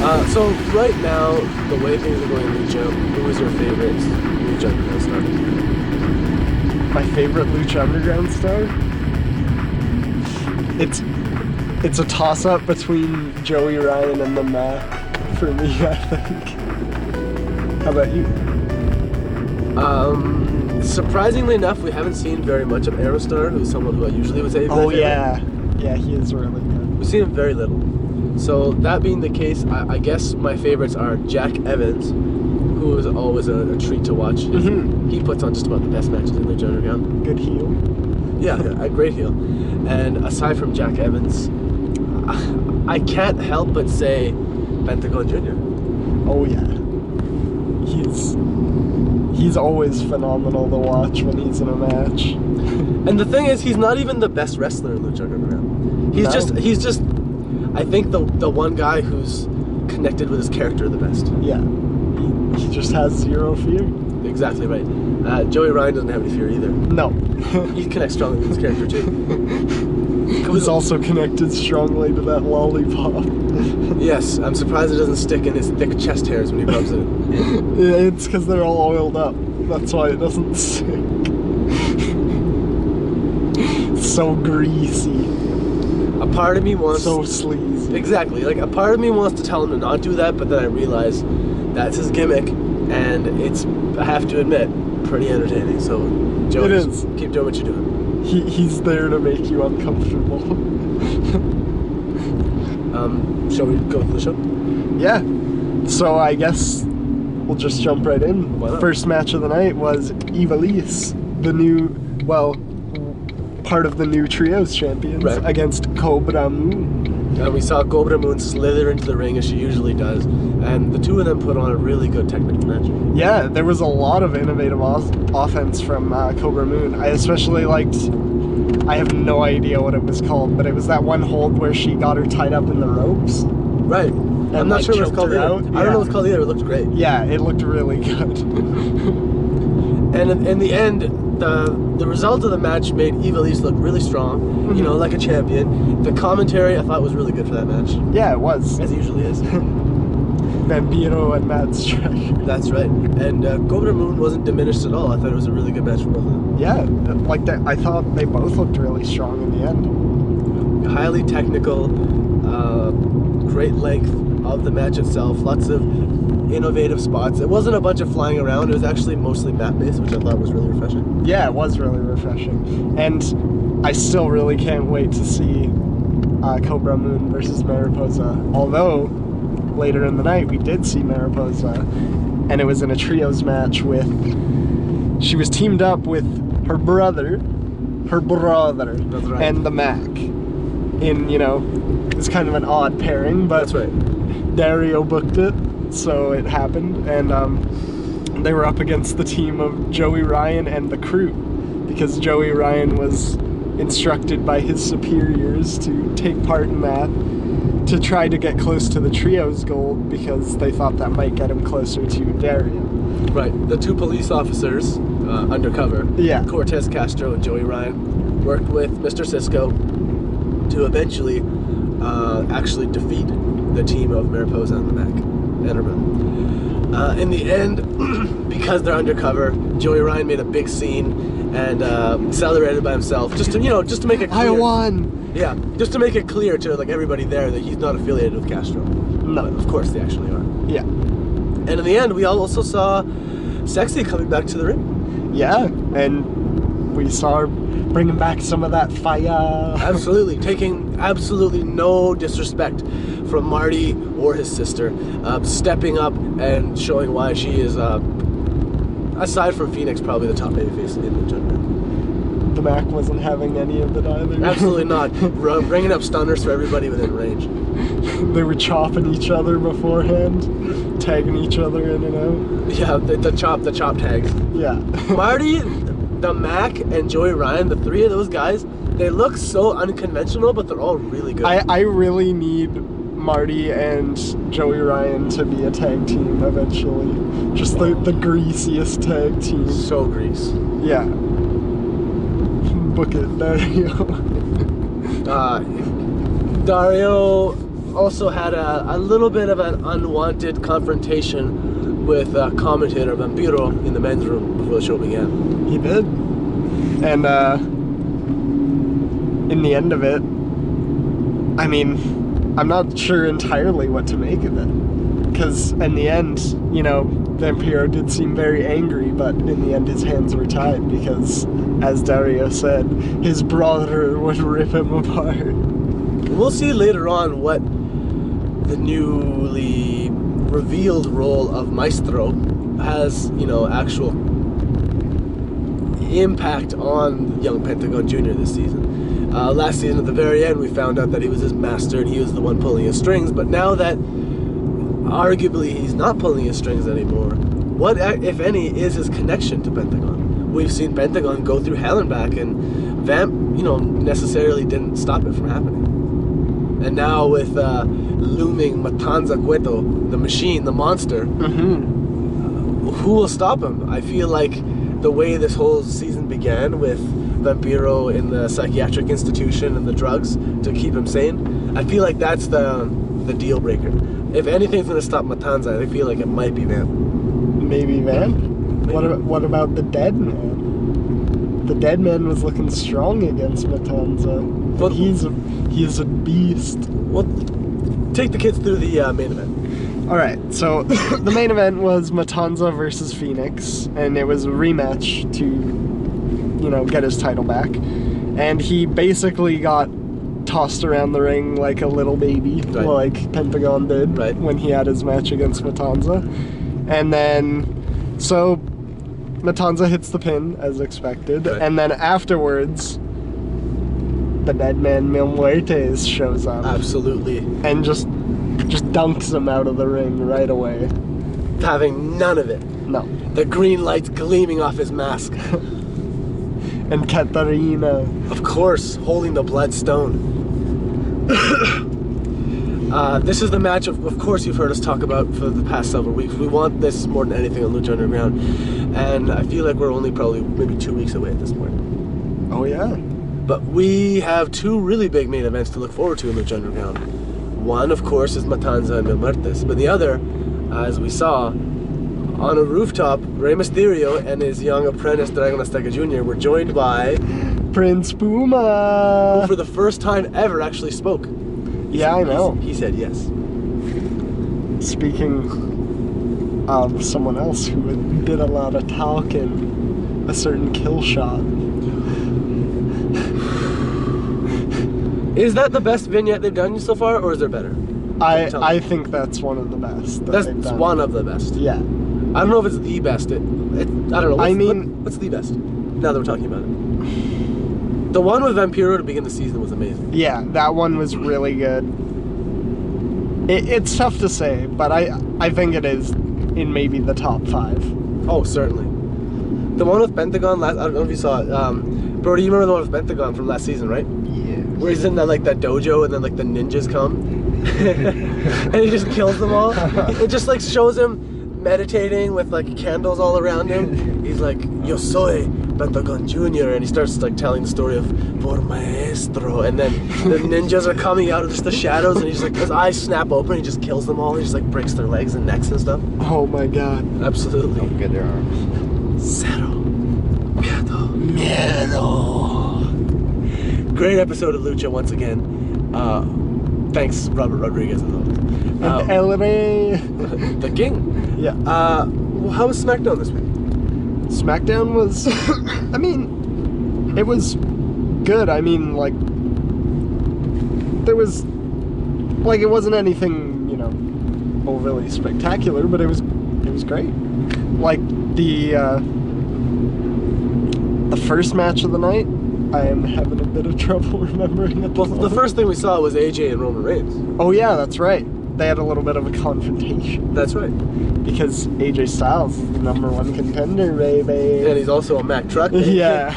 So right now, the way things are going in Lucha, who is your favorite Lucha Underground star? My favorite Lucha Underground star? It's a toss-up between Joey Ryan and the MACK for me, I think. How about you? Surprisingly enough, we haven't seen very much of Aerostar, who's someone who I usually would say. Oh yeah, he is really good. We've seen him very little. So that being the case, I guess my favorites are Jack Evans, who is always a treat to watch. Mm-hmm. He puts on just about the best matches in Lucha Underground. Good heel. Yeah, a great heel. And aside from Jack Evans, I can't help but say Pentagon Jr. Oh yeah. He's always phenomenal to watch when he's in a match. And the thing is, he's not even the best wrestler in Lucha Underground. He's just I think the one guy who's connected with his character the best. Yeah. He just has zero fear. Exactly right. Joey Ryan doesn't have any fear either. No. He connects strongly with his character too. He's also connected strongly to that lollipop. Yes, I'm surprised it doesn't stick in his thick chest hairs when he rubs it. Yeah, it's because they're all oiled up. That's why it doesn't stick. So greasy. A part of me wants... So sleazy. Exactly. Like, a part of me wants to tell him to not do that, but then I realize that's his gimmick, and it's, I have to admit, pretty entertaining. So, Joey, it is. Keep doing what you're doing. He's there to make you uncomfortable. Shall we go for the show? Yeah. So I guess we'll just jump right in. Why not? First match of the night was Ivelisse, the new, part of the new Trios champions, Right. against Cobra Moon. And we saw Cobra Moon slither into the ring as she usually does, and the two of them put on a really good technical match. Yeah, there was a lot of innovative offense from Cobra Moon. I especially liked, I have no idea what it was called, but it was that one hold where she got her tied up in the ropes. Right. I'm not sure what it's called either. I don't know what it's called either. It looked great. Yeah, it looked really good. And in the end, the result of the match made Ivelisse look really strong, you know, like a champion. The commentary I thought was really good for that match. Yeah, it was. As it usually is. Vampiro and MACK TRUCK. That's right. And Cobra Moon wasn't diminished at all. I thought it was a really good match for both of them. Yeah, like that. I thought they both looked really strong in the end. Highly technical, great length of the match itself. Lots of innovative spots. It wasn't a bunch of flying around. It was actually mostly mat-based, which I thought was really refreshing. Yeah, it was really refreshing. And I still really can't wait to see Cobra Moon versus Mariposa. Although, later in the night, we did see Mariposa. And it was in a trios match with... She was teamed up with her brother. That's right. And the MACK. In, you know, it's kind of an odd pairing, but... That's right. Dario booked it, so it happened, and they were up against the team of Joey Ryan and the Crew, because Joey Ryan was instructed by his superiors to take part in that, to try to get close to the Trios gold, because they thought that might get him closer to Dario. Right, the two police officers, undercover, Yeah. Cortez Castro and Joey Ryan, worked with Mr. Cisco to eventually actually defeat the team of Mariposa and the MACK and her brother. In the end, because they're undercover, Joey Ryan made a big scene and celebrated by himself, just to make it clear. I won! Yeah, just to make it clear to like everybody there that he's not affiliated with Castro. No. But of course they actually are. Yeah. And in the end, we also saw Sexy coming back to the ring. Yeah, and we saw her bringing back some of that fire. Absolutely, taking absolutely no disrespect from Marty or his sister, stepping up and showing why she is, aside from Phoenix, probably the top babyface in the genre. The MACK wasn't having any of it either. Absolutely not. Bringing up stunners for everybody within range. They were chopping each other beforehand, tagging each other in and out. Yeah, the chop tags. Yeah. Marty, the MACK, and Joey Ryan, the three of those guys, they look so unconventional, but they're all really good. I really need Marty and Joey Ryan to be a tag team eventually. Just the greasiest tag team. So grease. Yeah. Book it, Dario. Dario also had a little bit of an unwanted confrontation with commentator Vampiro in the men's room before the show began. He did. And in the end of it, I mean, I'm not sure entirely what to make of it. Because in the end, you know, Vampiro did seem very angry, but in the end his hands were tied because, as Dario said, his brother would rip him apart. We'll see later on what the newly revealed role of Maestro has, you know, actual impact on young Pentagon Jr. this season. Last season at the very end we found out that he was his master and he was the one pulling his strings, but now that arguably he's not pulling his strings anymore, what, if any, is his connection to Pentagon? We've seen Pentagon go through hell and back, and Vamp, you know, necessarily didn't stop it from happening. And now with looming Matanza Cueto, the machine, the monster, who will stop him? I feel like the way this whole season began with Vampiro in the psychiatric institution and the drugs to keep him sane, I feel like that's the deal breaker. If anything's going to stop Matanza, I feel like it might be Vamp. Maybe Vamp? What about the Dead Man? The Dead Man was looking strong against Matanza. But he's a beast. Well, take the kids through the main event. Alright, so the main event was Matanza versus Phoenix, and it was a rematch to, you know, get his title back. And he basically got tossed around the ring like a little baby, like Pentagon did when he had his match against Matanza. And then, so Matanza hits the pin as expected, and then afterwards, the Dead Man Mil Muertes shows up. Absolutely. And just dunks him out of the ring right away. Having none of it. No. The green lights gleaming off his mask. And Katarina. Of course, holding the bloodstone. This is the match of course you've heard us talk about for the past several weeks. We want this more than anything on Lucha Underground, and I feel like we're only probably maybe 2 weeks away at this point. Oh yeah. But we have two really big main events to look forward to in Lucha Underground. One, of course, is Matanza and Mil Muertes, but the other, as we saw, on a rooftop, Rey Mysterio and his young apprentice Dragon Azteca Jr. were joined by Prince Puma, who for the first time ever actually spoke. Yeah, I know. He said yes. Speaking of someone else who did a lot of talking, a certain kill shot. Is that the best vignette they've done so far, or is there better? I think that's one of the best. That's one of the best. Yeah. I don't know if it's the best. I don't know. What's the best? Now that we're talking about it. The one with Vampiro to begin the season was amazing. Yeah, that one was really good. It's tough to say, but I think it is in maybe the top 5. Oh, certainly. The one with Pentagon I don't know if you saw it. Bro, do you remember the one with Pentagon from last season, right? Yeah. Where he's in that dojo and then like the ninjas come and he just kills them all. It just like shows him meditating with like candles all around him. He's like, "Yo soy Pentagon Jr." and he starts like telling the story of Por Maestro, and then the ninjas are coming out of just the shadows, and he's like, his eyes snap open, he just kills them all, he just like breaks their legs and necks and stuff. Oh my god. Absolutely. Don't get their arms. Cero Miedo. Great episode of Lucha once again. Thanks, Robert Rodriguez, as always. And El Rey. The King. Yeah. How was SmackDown this week? SmackDown was, I mean, it was good. I mean, like, there was, like, it wasn't anything, you know, overly spectacular, but it was great. Like, the first match of the night, I am having a bit of trouble remembering it. Well, the first thing we saw was AJ and Roman Reigns. Oh yeah, that's right. They had a little bit of a confrontation. That's right. Because AJ Styles is the #1 contender, baby. And he's also a Mack Truck. Yeah.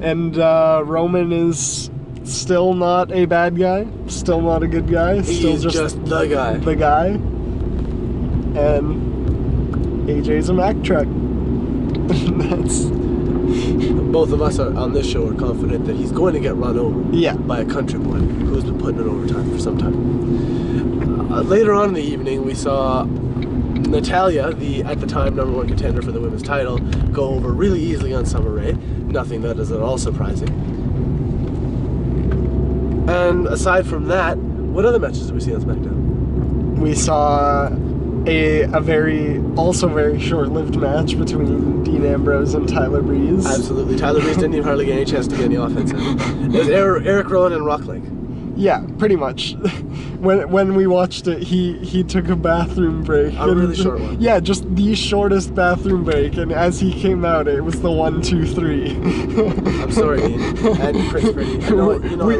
And Roman is still not a bad guy. Still not a good guy. Still He's just the guy. The guy. And AJ's a Mack Truck. That's... Both of us on this show are confident that he's going to get run over by a country boy who's been putting in overtime for some time. Later on in the evening, we saw Natalya, the at the time #1 contender for the women's title, go over really easily on Summer Rae. Nothing that is at all surprising. And aside from that, what other matches did we see on SmackDown? We saw a also very short-lived match between Dean Ambrose and Tyler Breeze. Absolutely. Tyler Breeze didn't even hardly get any chance to get any offense in. It was Eric Rowan and Rock Lake. Yeah, pretty much. When we watched it, he took a bathroom break. A really short one. Yeah, just the shortest bathroom break, and as he came out, it was the 1, 2, 3. I'm sorry, Dean. And Prince Pretty.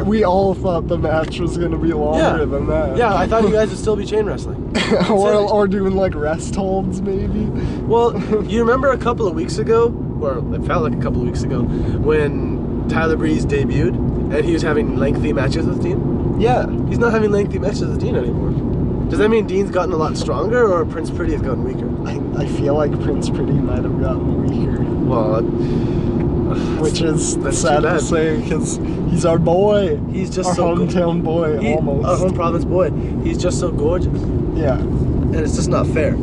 We all thought the match was going to be longer than that. Yeah, I thought you guys would still be chain wrestling. or doing like rest holds, maybe. Well, you remember a couple of weeks ago, or it felt like a couple of weeks ago, when Tyler Breeze debuted and he was having lengthy matches with Dean? Yeah. He's not having lengthy matches with Dean anymore. Does that mean Dean's gotten a lot stronger or Prince Pretty has gotten weaker? I feel like Prince Pretty might have gotten weaker. Well, which is sad to say because he's our boy. He's just our so hometown boy, almost. Our home province boy. He's just so gorgeous. Yeah. And it's just not fair.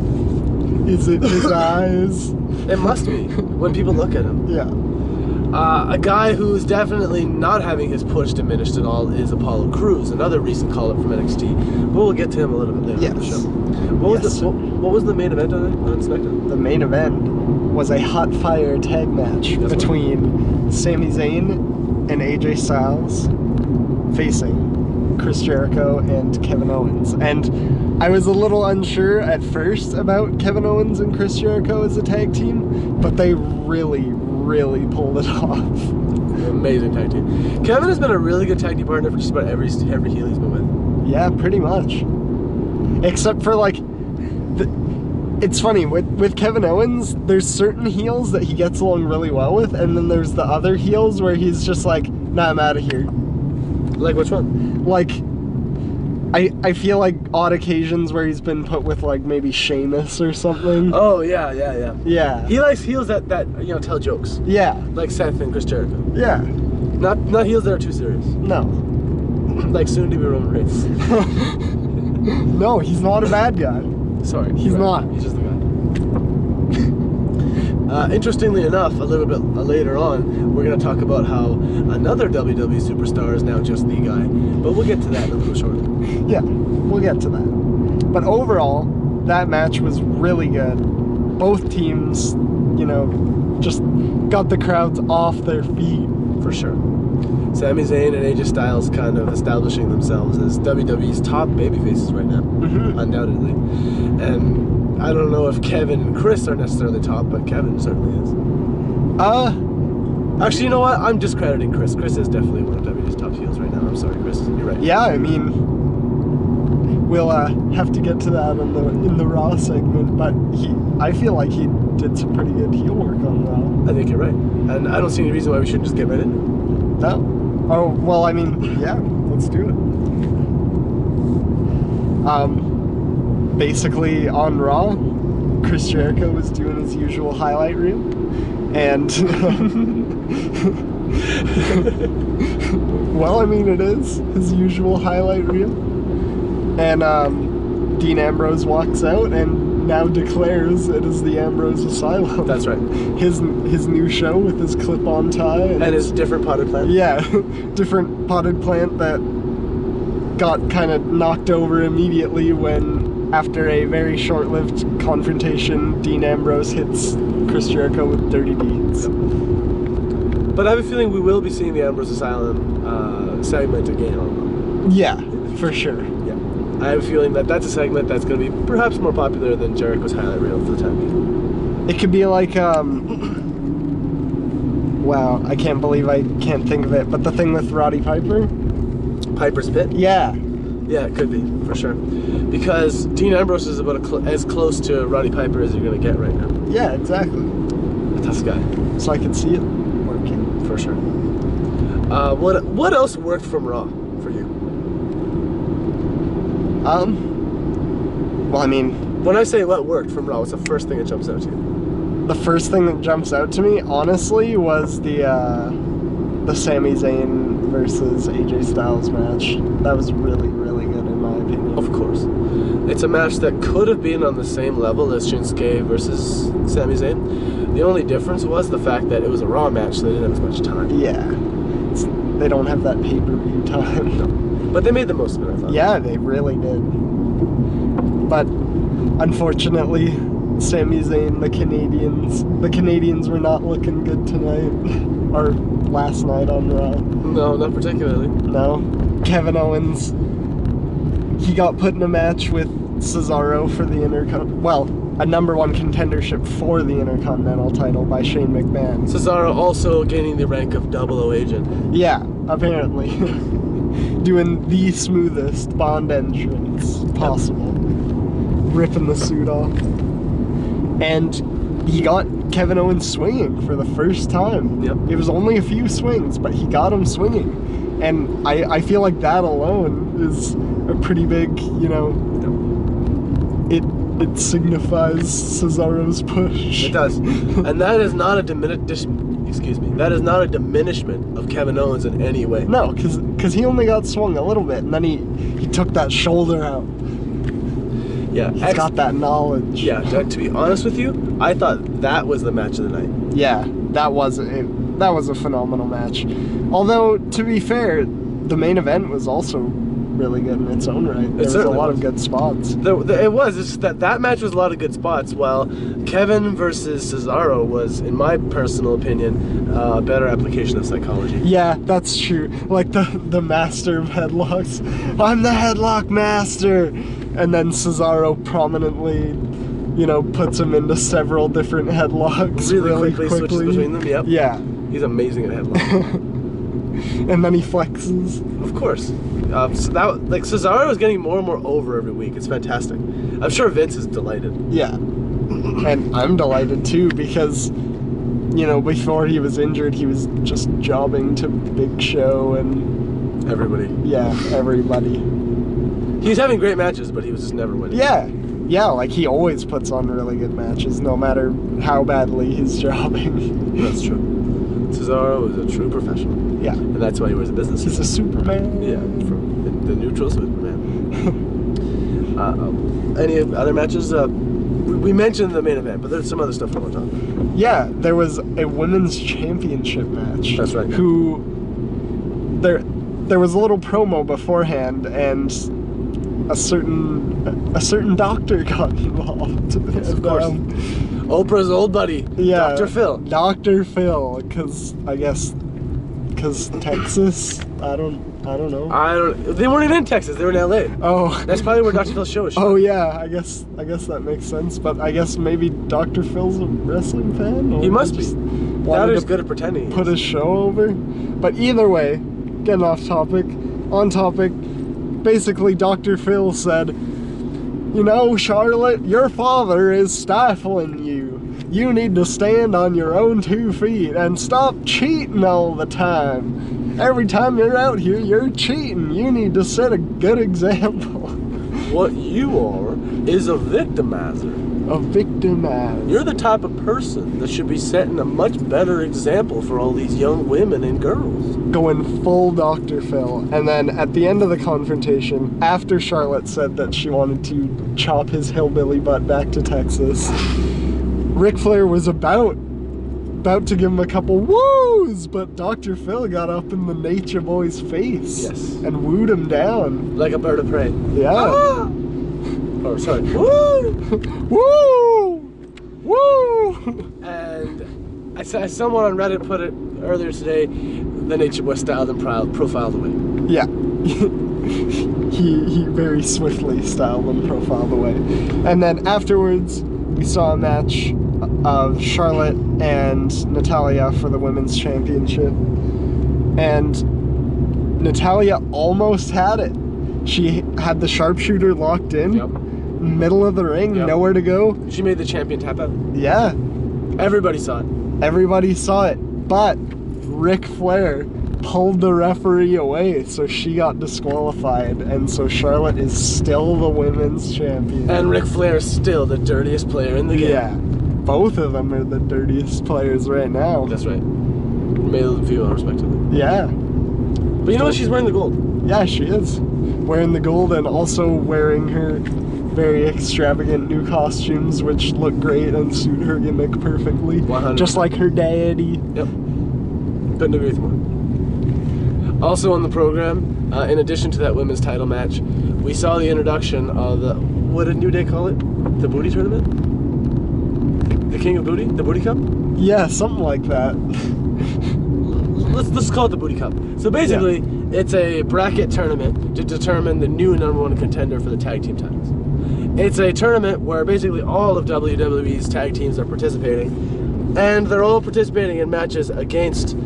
Is it his eyes? It must be when people look at him. Yeah. A guy who's definitely not having his push diminished at all is Apollo Crews, another recent call-up from NXT. But we'll get to him a little bit later on the show. What was the main event on SmackDown? The main event was a hot fire tag match between Sami Zayn and AJ Styles facing Chris Jericho and Kevin Owens. And I was a little unsure at first about Kevin Owens and Chris Jericho as a tag team, but they really pulled it off. Amazing tag team. Kevin has been a really good tag team partner for just about every heel he's been with. Yeah, pretty much. Except for like, it's funny with Kevin Owens. There's certain heels that he gets along really well with, and then there's the other heels where he's just like, nah, I'm out of here. Like which one? Like, I feel like odd occasions where he's been put with like maybe Sheamus or something. Oh yeah. Yeah. He likes heels that tell jokes. Yeah. Like Seth and Chris Jericho. Yeah. Not heels that are too serious. No. Like soon to be Roman Reigns. No, he's not a bad guy. Sorry. He's not. He's just the guy. Interestingly enough, a little bit later on, we're going to talk about how another WWE superstar is now just the guy. But we'll get to that in a little shortly. Yeah, we'll get to that. But overall, that match was really good. Both teams, just got the crowds off their feet. For sure. Sami Zayn and AJ Styles kind of establishing themselves as WWE's top babyfaces right now, undoubtedly. And I don't know if Kevin and Chris are necessarily top, but Kevin certainly is. Actually, you know what? I'm discrediting Chris. Chris is definitely one of WWE's top heels right now. I'm sorry, Chris. You're right. Yeah, I mean, we'll have to get to that in the Raw segment, but I feel like he did some pretty good heel work on Raw. I think you're right. And I don't see any reason why we shouldn't just get right into it. No. Oh, well, I mean, yeah, let's do it. Basically, on Raw, Chris Jericho was doing his usual highlight reel, and well, I mean, it is his usual highlight reel, and Dean Ambrose walks out and now declares it is the Ambrose Asylum. That's right. His new show with his clip-on tie and his different potted plant. Yeah, different potted plant that got kind of knocked over immediately when, after a very short-lived confrontation, Dean Ambrose hits Chris Jericho with dirty deeds. Yep. But I have a feeling we will be seeing the Ambrose Asylum segment again on Raw. Yeah, for sure. Yeah. I have a feeling that that's a segment that's going to be perhaps more popular than Jericho's highlight reel for the time being. It could be like, wow, I can't believe I can't think of it, but the thing with Roddy Piper? Piper's Pit? Yeah. Yeah, it could be, for sure. Because Dean Ambrose is about as close to Roddy Piper as you're going to get right now. Yeah, exactly. A tough guy. So I can see it working. For sure. What else worked from Raw for you? Well, I mean, when I say what worked from Raw, what's the first thing that jumps out to you? The first thing that jumps out to me, honestly, was the Sami Zayn versus AJ Styles match. That was really, really good in my opinion. Of course. It's a match that could have been on the same level as Shinsuke versus Sami Zayn. The only difference was the fact that it was a Raw match, so they didn't have as much time. Yeah. They don't have that pay-per-view time. No. But they made the most of it, I thought. Yeah, they really did. But unfortunately, Sami Zayn, the Canadians were not looking good tonight. Or last night on Raw. No, not particularly. No. Kevin Owens, he got put in a match with Cesaro for the a number one contendership for the Intercontinental title by Shane McMahon. Cesaro also gaining the rank of 00 agent. Yeah, apparently. Doing the smoothest Bond entrance possible. Ripping the suit off. And he got Kevin Owens swinging for the first time. Yep. It was only a few swings, but he got him swinging. And I feel like that alone is a pretty big, it signifies Cesaro's push. It does. And that is not a that is not a diminishment of Kevin Owens in any way. No, because he only got swung a little bit, and then he took that shoulder out. Yeah. He's got that knowledge. Yeah, to be honest with you, I thought that was the match of the night. Yeah, that was a phenomenal match. Although, to be fair, the main event was also really good in its own right. There was a lot of good spots. It was. It's just that match was a lot of good spots, while Kevin versus Cesaro was, in my personal opinion, a better application of psychology. Yeah, that's true. Like the master of headlocks. I'm the headlock master! And then Cesaro prominently, puts him into several different headlocks really quickly. Switches between them, yep. Yeah. He's amazing at headlock. And then he flexes. Of course. Cesaro is getting more and more over every week. It's fantastic. I'm sure Vince is delighted. Yeah. And I'm delighted too because, before he was injured, he was just jobbing to Big Show and... Everybody. Yeah, everybody. He was having great matches, but he was just never winning. Yeah, like he always puts on really good matches, no matter how badly he's jobbing. That's true. Cesaro is a true professional. Yeah. And that's why he wears a business suit. He's a Superman. Yeah, from the neutral Superman. Any other matches? We mentioned the main event, but there's some other stuff I want to talk about. Yeah, there was a women's championship match. That's right. There was a little promo beforehand, and a certain doctor got involved. Yes, of course. Oprah's old buddy, yeah, Dr. Phil. Dr. Phil, because Texas. I don't know. They weren't even in Texas. They were in LA. Oh, that's probably where Dr. Phil's show is. Oh yeah, I guess that makes sense. But I guess maybe Dr. Phil's a wrestling fan. He must be. Now he's good at pretending. Put his show over. But either way, getting off topic, on topic. Basically, Dr. Phil said, Charlotte, your father is stifling you. You need to stand on your own 2 feet and stop cheating all the time. Every time you're out here, you're cheating. You need to set a good example. What you are is a victimizer. A victimizer. You're the type of person that should be setting a much better example for all these young women and girls. Going full Dr. Phil. And then at the end of the confrontation, after Charlotte said that she wanted to chop his hillbilly butt back to Texas, Ric Flair was about to give him a couple woos, but Dr. Phil got up in the Nature Boy's face. Yes. And wooed him down. Like a bird of prey. Yeah. Ah! Oh, sorry. Woo! Woo! Woo! And I saw someone on Reddit put it earlier today, the Nature Boy styled and profiled away. Yeah. he very swiftly styled and profiled away. And then afterwards, we saw a match of Charlotte and Natalya for the women's championship. And Natalya almost had it. She had the sharpshooter locked in. Yep. Middle of the ring, yep. Nowhere to go. She made the champion tap out. Yeah. Everybody saw it. Everybody saw it. But Ric Flair pulled the referee away, so she got disqualified, and so Charlotte is still the women's champion. And Ric Flair is still the dirtiest player in the game. Yeah. Both of them are the dirtiest players right now. That's right. Male and female, respectively. Yeah. But you know what? She's wearing the gold. Yeah, she is. Wearing the gold and also wearing her very extravagant new costumes, which look great and suit her gimmick perfectly. 100%. Just like her deity. Yep. Couldn't agree with more. Also on the program, in addition to that women's title match, we saw the introduction of the, what did New Day call it? The Booty Tournament? The King of Booty? The Booty Cup? Yeah, something like that. Let's call it the Booty Cup. So basically, it's a bracket tournament to determine the new #1 contender for the tag team titles. It's a tournament where basically all of WWE's tag teams are participating, and they're all participating in matches against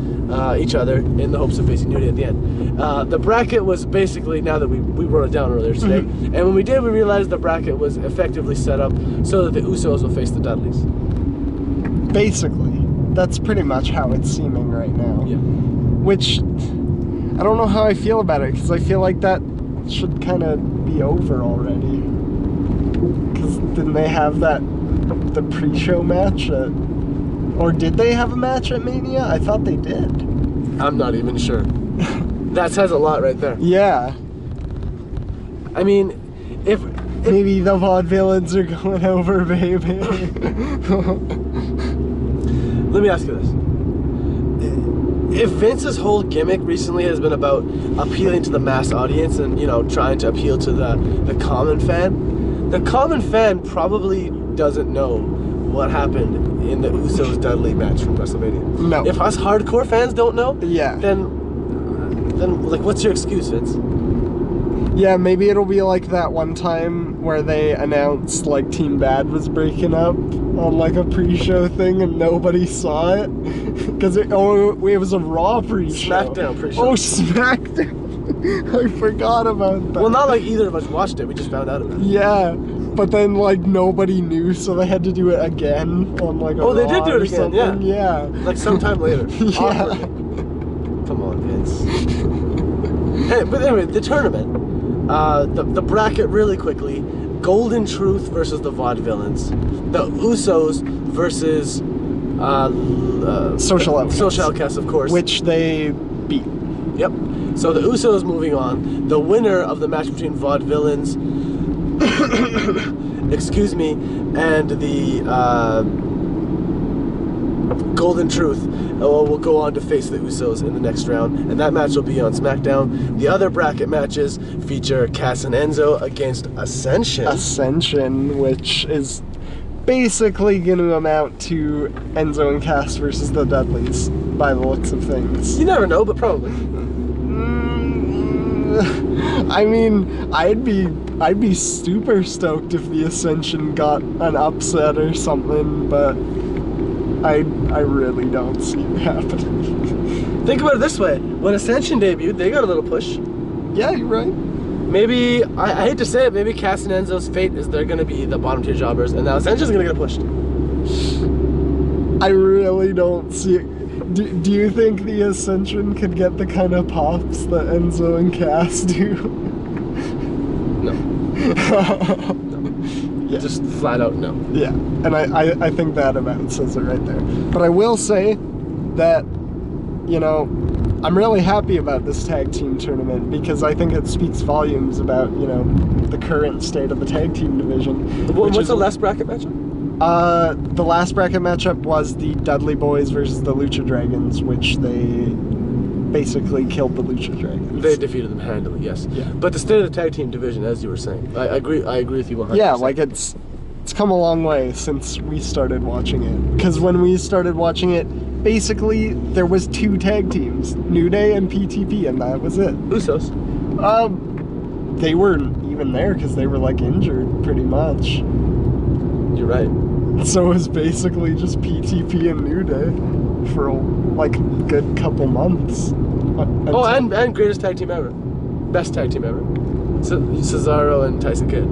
each other in the hopes of facing New Day at the end. The bracket was basically, now that we wrote it down earlier today, and when we did, we realized the bracket was effectively set up so that the Usos will face the Dudleys. Basically. That's pretty much how it's seeming right now. Yeah. Which, I don't know how I feel about it, because I feel like that should kind of be over already. Because didn't they have the pre-show match or did they have a match at Mania? I thought they did. I'm not even sure. That says a lot right there. Yeah. I mean, if maybe the vaudevillains are going over, baby. Let me ask you this. If Vince's whole gimmick recently has been about appealing to the mass audience and, you know, trying to appeal to the common fan probably doesn't know what happened in the Usos Dudley match from WrestleMania. No. If us hardcore fans don't know, then like, what's your excuse, Vince? Yeah, maybe it'll be like that one time where they announced like Team Bad was breaking up on like a pre-show thing and nobody saw it because it was a Raw pre-show. SmackDown pre-show. Oh, SmackDown! I forgot about that. Well, not like either of us watched it. We just found out about it. Yeah, but then like nobody knew, so they had to do it again on like a Raw they did do it again. something. Yeah. Like sometime later. Yeah. Awkward. Come on, Vince. Hey, but anyway, the tournament. The bracket really quickly. Golden Truth versus the Vaudevillains. The Usos versus Social Outcasts. Social Outcasts, of course. Which they beat. Yep. So the Usos moving on. The winner of the match between Vaudevillains, excuse me, and the Golden Truth will go on to face the Usos in the next round, and that match will be on SmackDown. The other bracket matches feature Cass and Enzo against Ascension, which is basically going to amount to Enzo and Cass versus the Dudleys, by the looks of things. You never know, but probably. I mean, I'd be super stoked if the Ascension got an upset or something, but I really don't see it happening. Think about it this way. When Ascension debuted, they got a little push. Yeah, you're right. Maybe, I hate to say it, maybe Cass and Enzo's fate is they're going to be the bottom tier jobbers, and now Ascension's going to get pushed. I really don't see it. Do you think the Ascension could get the kind of pops that Enzo and Cass do? No. Yeah. Just flat out no. Yeah, and I think that about says it right there. But I will say that, you know, I'm really happy about this tag team tournament because I think it speaks volumes about, you know, the current state of the tag team division. What's the last bracket matchup? The last bracket matchup was the Dudley Boys versus the Lucha Dragons, which they basically killed the Lucha Dragons. They defeated them handily, yes. Yeah. But the state of the tag team division, as you were saying, I agree with you 100%. Yeah, like it's come a long way since we started watching it. Because when we started watching it, basically there was 2 tag teams, New Day and PTP, and that was it. Usos. They weren't even there because they were like injured pretty much. You're right. So it was basically just PTP and New Day for like a good couple months. And greatest tag team ever. Best tag team ever. Cesaro and Tyson Kidd.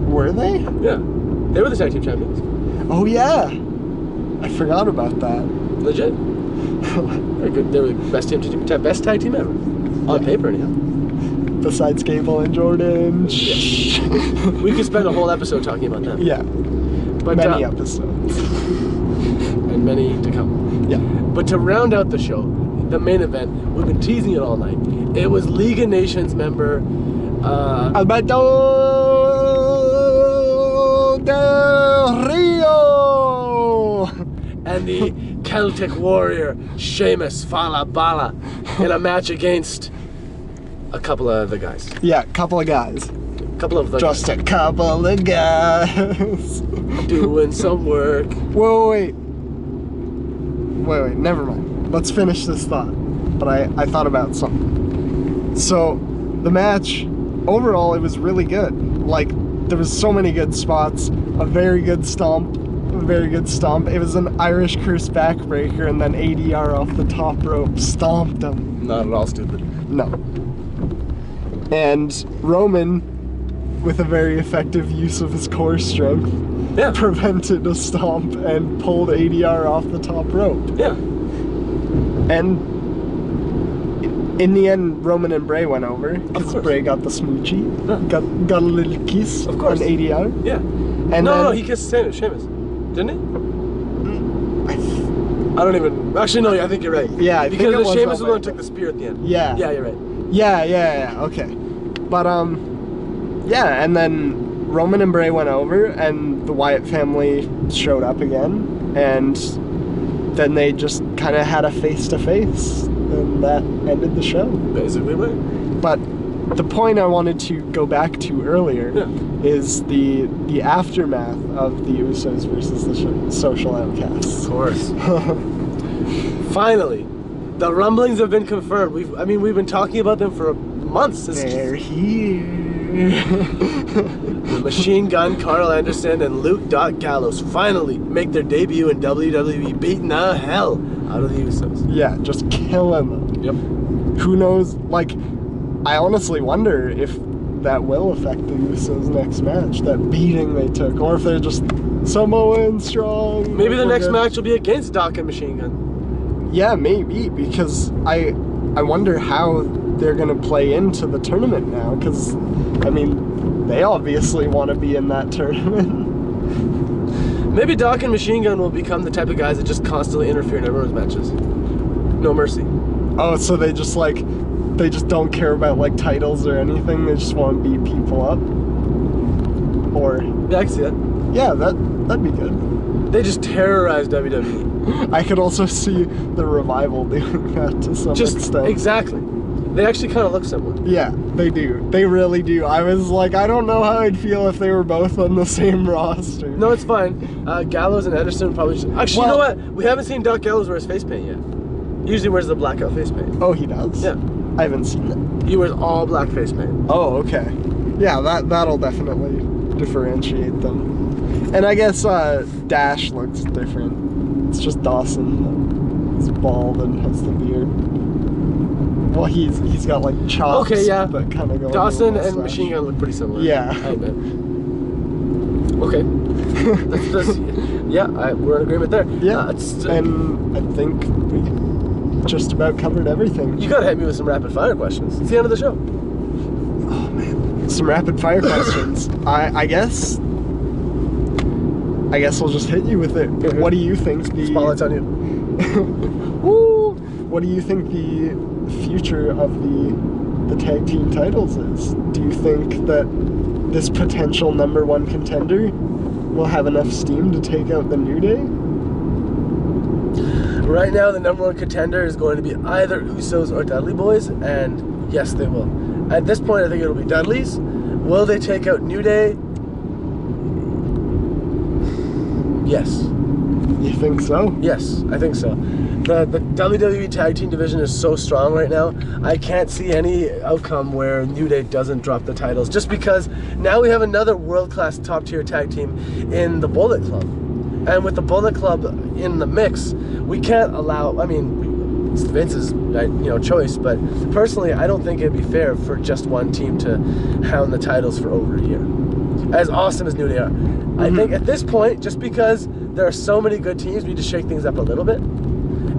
Were they? Yeah. They were the tag team champions. Oh yeah. I forgot about that. Legit. Very good. They were the best tag team ever. On paper, anyhow. Besides Gable and Jordan. Yes. We could spend a whole episode talking about them. Yeah. But, many episodes. And many to come. Yeah. But to round out the show, the main event, we've been teasing it all night. It was League of Nations member Alberto and the Celtic warrior Sheamus Falabala in a match against a couple of other guys. Yeah, couple of guys. Just a couple of guys. Doing some work. Wait, never mind. Let's finish this thought. But I thought about something. So, the match, overall, it was really good. Like, there was so many good spots, a very good stomp. It was an Irish curse backbreaker and then ADR off the top rope, stomped him. Not at all stupid. No. And Roman, with a very effective use of his core strength, prevented a stomp and pulled ADR off the top rope. Yeah. And in the end, Roman and Bray went over because Bray got the smoochie, got a little kiss on ADR. Yeah. And no, he kissed Sheamus, didn't he? I don't even. Actually, no. I think you're right. Yeah, I because think the Sheamus was the one who took the spear at the end. Yeah. Yeah, you're right. Yeah. Okay. But yeah, and then Roman and Bray went over, and the Wyatt family showed up again, and then they just kind of had a face-to-face, and that ended the show. Basically, right. But the point I wanted to go back to earlier is the aftermath of the Usos versus the Social Outcasts. Of course. Finally, the rumblings have been confirmed. We've been talking about them for months. They're here. The Machine Gun, Carl Anderson, and Luke Gallows finally make their debut in WWE, beating the hell out of the Usos. Yeah, just killing them. Yep. Who knows? Like, I honestly wonder if that will affect the Usos' next match, that beating they took, or if they're just Samoan strong. Maybe the next match will be against Doc and Machine Gun. Yeah, maybe, because I wonder how they're going to play into the tournament now, because, I mean, they obviously want to be in that tournament. Maybe Doc and Machine Gun will become the type of guys that just constantly interfere in everyone's matches. No mercy. Oh, so they just don't care about, like, titles or anything, they just want to beat people up? Or... Yeah, I can see that. Yeah, that'd be good. They just terrorize WWE. I could also see the Revival doing that to some extent. Exactly. They actually kind of look similar. Yeah, they do. They really do. I was like, I don't know how I'd feel if they were both on the same roster. No, it's fine. Gallows and Anderson probably just... Actually, you know what? We haven't seen Doc Gallows wear his face paint yet. He usually wears the blackout face paint. Oh, he does? Yeah. I haven't seen it. He wears all black face paint. Oh, okay. Yeah, that'll definitely differentiate them. And I guess Dash looks different. It's just Dawson. He's bald and has the beard. Well, he's got like chops. Okay, yeah. But kind of going. Dawson and Machine Gun look pretty similar. Yeah. I admit. Okay. We're in agreement there. Yeah. And I think we just about covered everything. You gotta hit me with some rapid fire questions. It's the end of the show. Oh man. Some rapid fire questions. I guess I'll just hit you with it. Mm-hmm. What do you think the... Spotlight's on you. Woo! What do you think the future of the tag team titles is? Do you think that this potential #1 contender will have enough steam to take out the New Day? Right now, the #1 contender is going to be either Usos or Dudley Boys, and yes, they will. At this point, I think it'll be Dudley's. Will they take out New Day? Yes. You think so? Yes, I think so. The WWE Tag Team division is so strong right now, I can't see any outcome where New Day doesn't drop the titles, just because now we have another world-class top-tier tag team in the Bullet Club. And with the Bullet Club in the mix, we can't allow, I mean, it's Vince's choice, but personally, I don't think it'd be fair for just one team to hound the titles for over a year. As awesome as New Day are. I think at this point, just because there are so many good teams, we need to shake things up a little bit.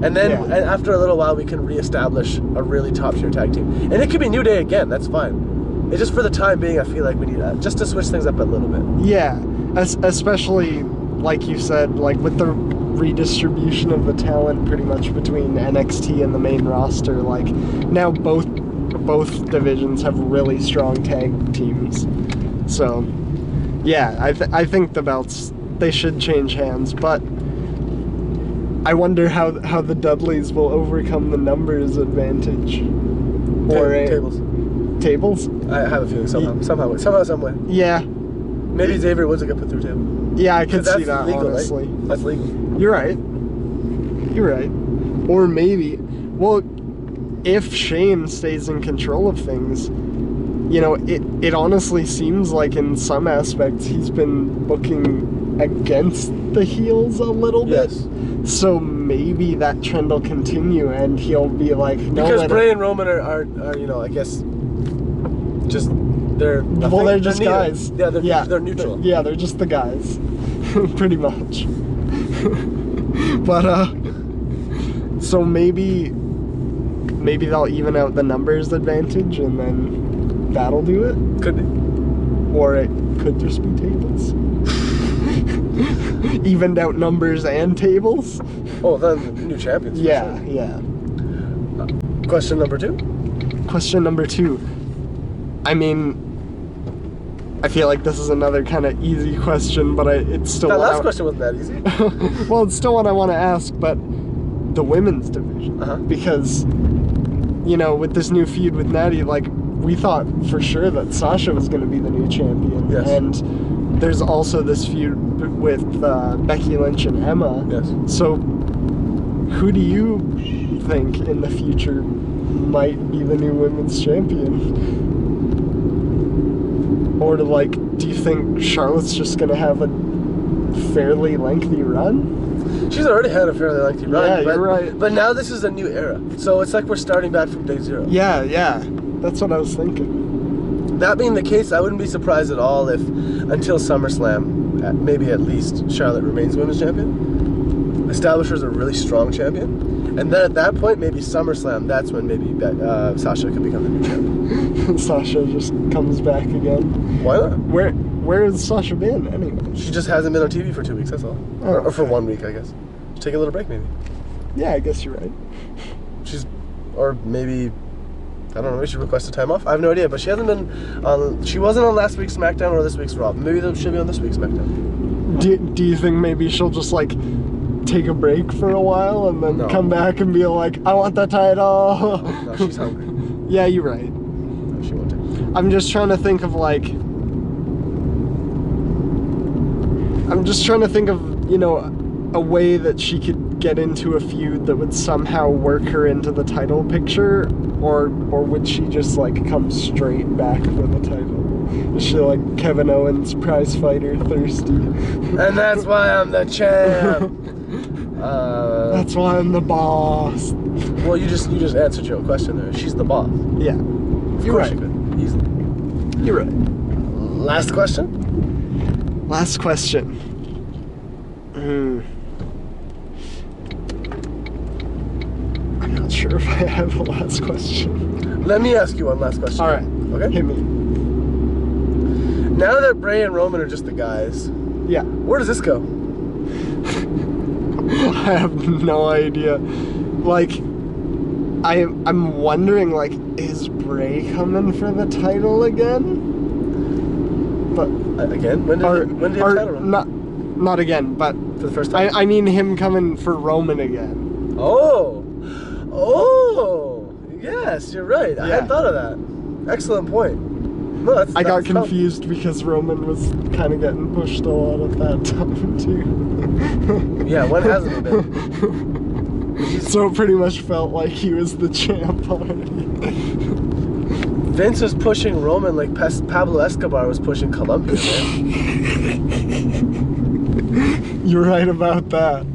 And then after a little while, we can reestablish a really top-tier tag team. And it could be New Day again, that's fine. It's just for the time being, I feel like we need just to switch things up a little bit. Yeah, especially, like you said, like with the redistribution of the talent pretty much between NXT and the main roster, like now both divisions have really strong tag teams. So, yeah, I think the belts, they should change hands, but I wonder how the Dudleys will overcome the numbers advantage. Or tables. Tables? I have a feeling somehow, some way. Yeah. Maybe Xavier Woods will get put through table. Yeah, I could see that, legal, honestly. Right? That's legal. You're right. Or maybe, well, if Shane stays in control of things, you know, it honestly seems like in some aspects he's been booking against the heels a little bit. Yes. So maybe that trend will continue and he'll be like, no. Because Bray and Roman are you know, I guess, just, they're nothing. Well, they're just guys. Yeah, they're neutral. They're just the guys. Pretty much. But, so maybe they'll even out the numbers advantage and then that'll do it. Could be. Or it could just be tables. Evened out numbers and tables. Oh, then the new champions. Yeah, sure. yeah. Question number 2. Question number 2. I mean, I feel like this is another kind of easy question, but it's still... That last question wasn't that easy. Well, it's still one I want to ask, but the women's division. Because, you know, with this new feud with Natty, like, we thought for sure that Sasha was going to be the new champion. Yes. And there's also this feud with Becky Lynch and Emma. Yes. So, who do you think in the future might be the new women's champion? Or do you think Charlotte's just going to have a fairly lengthy run? She's already had a fairly lengthy run. Yeah, you're right. But now this is a new era. So it's like we're starting back from day 0. Yeah. That's what I was thinking. That being the case, I wouldn't be surprised at all if, until SummerSlam, maybe at least, Charlotte remains women's champion. Establishes a really strong champion. And then at that point, maybe SummerSlam, that's when maybe Sasha could become the new champion. Sasha just comes back again. Why not? Where has Sasha been, anyway? She just hasn't been on TV for 2 weeks, that's all. Oh, or for 1 week, I guess. Take a little break, maybe. Yeah, I guess you're right. Or maybe, I don't know, maybe she requested time off. I have no idea, but she hasn't been on, she wasn't on last week's SmackDown or this week's Raw. Maybe she'll be on this week's SmackDown. Do you think maybe she'll just, take a break for a while and then come back and be like, I want the title? No, she's hungry. Yeah, you're right. No, she won't take it. I'm just trying to think of, a way that she could get into a feud that would somehow work her into the title picture, or would she just come straight back for the title? Is she like Kevin Owens, prize fighter, thirsty? And that's why I'm the champ. That's why I'm the boss. Well, you just answered your own question there. She's the boss. Yeah, You're right. She could easily. You're right. Last question. Last question. I'm not sure if I have a last question. Let me ask you one last question. All right. Okay. Hit me. Now that Bray and Roman are just the guys, yeah, where does this go? I have no idea. I'm wondering, is Bray coming for the title again? But again? When did he have title run? Not again, but for the first time. I mean him coming for Roman again. Oh, yes, you're right. I hadn't thought of that. Excellent point. No, I got confused because Roman was kind of getting pushed a lot at that time too. Yeah, when hasn't he been? So it pretty much felt like he was the champ already. Vince was pushing Roman like Pablo Escobar was pushing Colombia, man. You're right about that.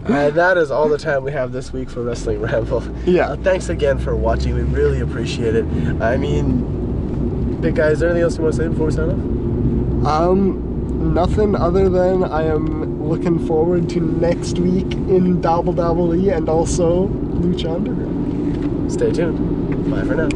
And that is all the time we have this week for Wrestling Ramble. Yeah. Thanks again for watching. We really appreciate it. I mean, big guy, is there anything else you want to say before we sign off? Nothing other than I am looking forward to next week in WWE and also Lucha Underground. Stay tuned. Bye for now.